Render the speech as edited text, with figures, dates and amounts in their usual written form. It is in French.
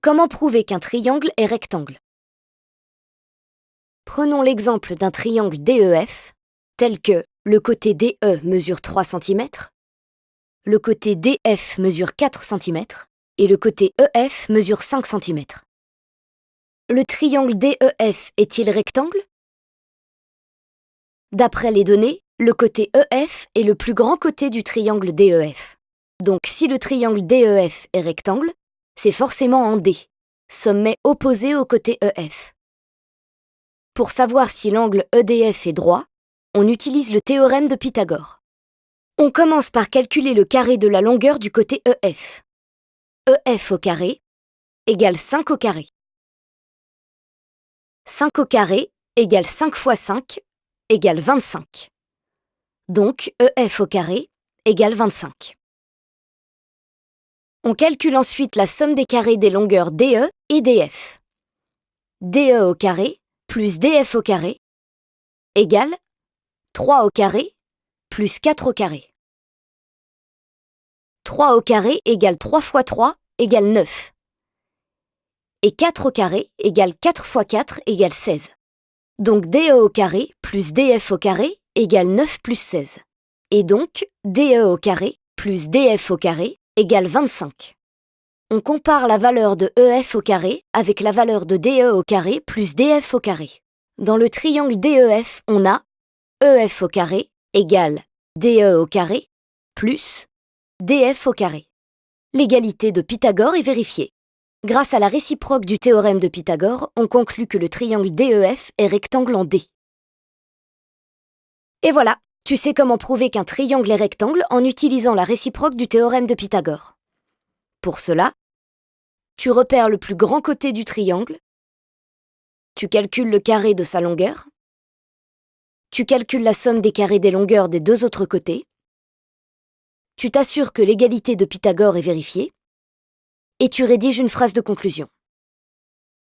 Comment prouver qu'un triangle est rectangle? Prenons l'exemple d'un triangle DEF, tel que le côté DE mesure 3 cm, le côté DF mesure 4 cm et le côté EF mesure 5 cm. Le triangle DEF est-il rectangle? D'après les données, le côté EF est le plus grand côté du triangle DEF. Donc si le triangle DEF est rectangle, c'est forcément en D, sommet opposé au côté EF. Pour savoir si l'angle EDF est droit, on utilise le théorème de Pythagore. On commence par calculer le carré de la longueur du côté EF. EF au carré égale 5 au carré. 5 au carré égale 5 fois 5 égale 25. Donc EF au carré égale 25. On calcule ensuite la somme des carrés des longueurs DE et DF. DE au carré plus DF au carré égale 3 au carré plus 4 au carré. 3 au carré égale 3 fois 3 égale 9. Et 4 au carré égale 4 fois 4 égale 16. Donc DE au carré plus DF au carré égale 9 plus 16. Et donc DE au carré plus DF au carré égale 25. On compare la valeur de EF au carré avec la valeur de DE au carré plus DF au carré. Dans le triangle DEF, on a EF au carré égale DE au carré plus DF au carré. L'égalité de Pythagore est vérifiée. Grâce à la réciproque du théorème de Pythagore, on conclut que le triangle DEF est rectangle en D. Et voilà, tu sais comment prouver qu'un triangle est rectangle en utilisant la réciproque du théorème de Pythagore. Pour cela, tu repères le plus grand côté du triangle, tu calcules le carré de sa longueur, tu calcules la somme des carrés des longueurs des deux autres côtés, tu t'assures que l'égalité de Pythagore est vérifiée, et tu rédiges une phrase de conclusion.